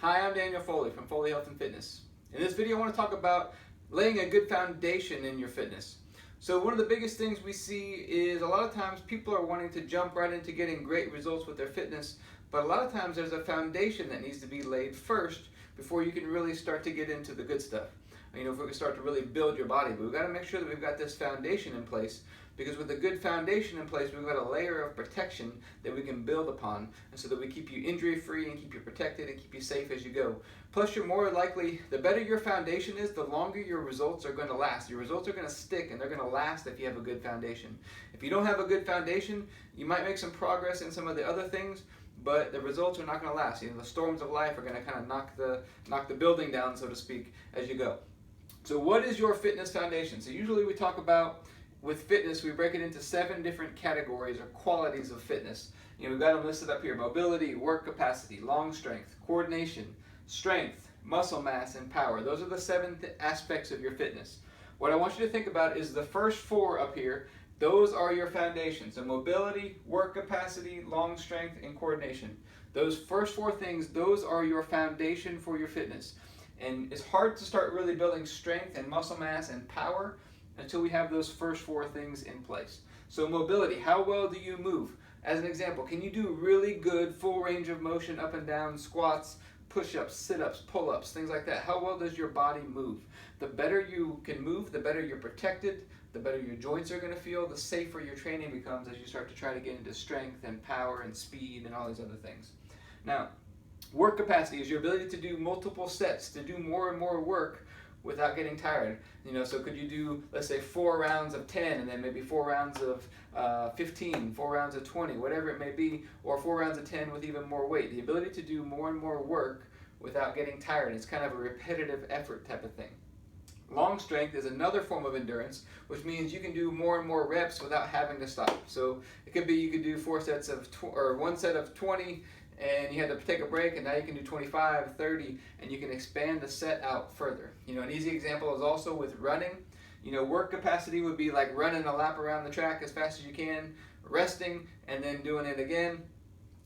Hi, I'm Daniel Foley from Foley Health and Fitness. In this video I want to talk about laying a good foundation in your fitness. So one of the biggest things we see is a lot of times people are wanting to jump right into getting great results with their fitness, but a lot of times there's a foundation that needs to be laid first before you can really start to get into the good stuff. If we can start to really build your body, but we've got to make sure that we've got this foundation in place, because with a good foundation in place, we've got a layer of protection that we can build upon, and so that we keep you injury free and keep you protected and keep you safe as you go. Plus, you're more likely, the better your foundation is, the longer your results are going to last. Your results are going to stick and they're going to last if you have a good foundation. If you don't have a good foundation, you might make some progress in some of the other things, but the results are not going to last. The storms of life are going to kind of knock the building down, so to speak, as you go. So what is your fitness foundation? So usually we talk about, with fitness, we break it into 7 different categories or qualities of fitness. We've got them listed up here: mobility, work capacity, long strength, coordination, strength, muscle mass, and power. Those are the 7 aspects of your fitness. What I want you to think about is the first 4 up here. Those are your foundation. So mobility, work capacity, long strength, and coordination. Those first 4 things, those are your foundation for your fitness. And it's hard to start really building strength and muscle mass and power until we have those first 4 things in place. So mobility, how well do you move? As an example, can you do really good full range of motion, up and down, squats, push-ups, sit-ups, pull-ups, things like that? How well does your body move? The better you can move, the better you're protected, the better your joints are going to feel, the safer your training becomes as you start to try to get into strength and power and speed and all these other things. Now, work capacity is your ability to do multiple sets, to do more and more work without getting tired. So could you do, let's say, 4 rounds of 10, and then maybe 4 rounds of 15, 4 rounds of 20, whatever it may be, or 4 rounds of 10 with even more weight. The ability to do more and more work without getting tired. It's kind of a repetitive effort type of thing. Long strength is another form of endurance, which means you can do more and more reps without having to stop. So it could be you could do 4 sets of, or 1 set of 20, and you had to take a break, and now you can do 25, 30, and you can expand the set out further. An easy example is also with running. Work capacity would be like running a lap around the track as fast as you can, resting, and then doing it again.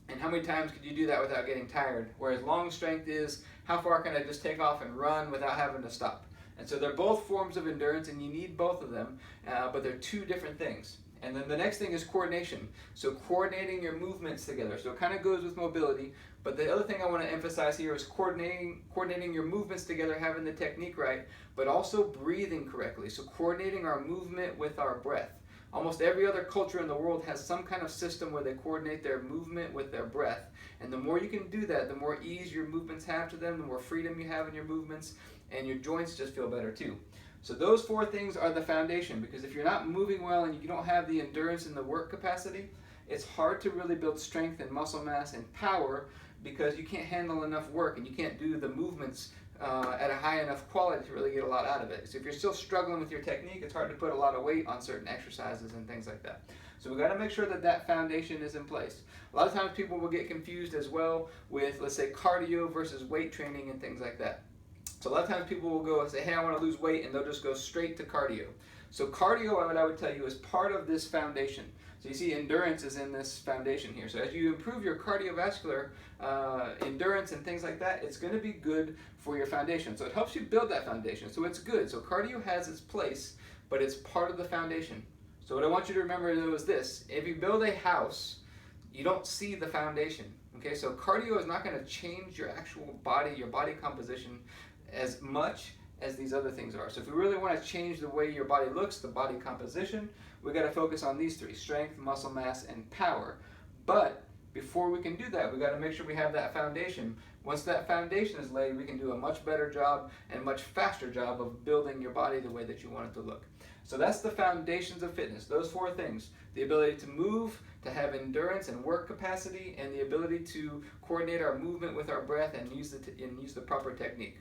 And how many times could you do that without getting tired? Whereas long strength is, how far can I just take off and run without having to stop? And so they're both forms of endurance, and you need both of them, but they're 2 different things. And then the next thing is coordination. So coordinating your movements together. So it kind of goes with mobility, but the other thing I want to emphasize here is coordinating your movements together, having the technique right, but also breathing correctly. So coordinating our movement with our breath. Almost every other culture in the world has some kind of system where they coordinate their movement with their breath. And the more you can do that, the more ease your movements have to them, the more freedom you have in your movements, and your joints just feel better too. So those 4 things are the foundation, because if you're not moving well and you don't have the endurance and the work capacity, it's hard to really build strength and muscle mass and power, because you can't handle enough work and you can't do the movements at a high enough quality to really get a lot out of it. So if you're still struggling with your technique, it's hard to put a lot of weight on certain exercises and things like that. So we've got to make sure that that foundation is in place. A lot of times people will get confused as well with, let's say, cardio versus weight training and things like that. So a lot of times people will go and say, hey, I want to lose weight, and they'll just go straight to cardio. So cardio, what I would tell you, is part of this foundation. So you see endurance is in this foundation here. So as you improve your cardiovascular endurance and things like that, it's going to be good for your foundation. So it helps you build that foundation. So it's good. So cardio has its place, but it's part of the foundation. So what I want you to remember though is this: if you build a house, you don't see the foundation. Okay, so cardio is not going to change your actual body, your body composition, as much as these other things are. So if we really want to change the way your body looks, the body composition, we got to focus on these 3: strength, muscle mass, and power. But before we can do that, we got to make sure we have that foundation. Once that foundation is laid, we can do a much better job and much faster job of building your body the way that you want it to look. So that's the foundations of fitness, those 4 things: the ability to move, to have endurance and work capacity, and the ability to coordinate our movement with our breath and use the proper technique.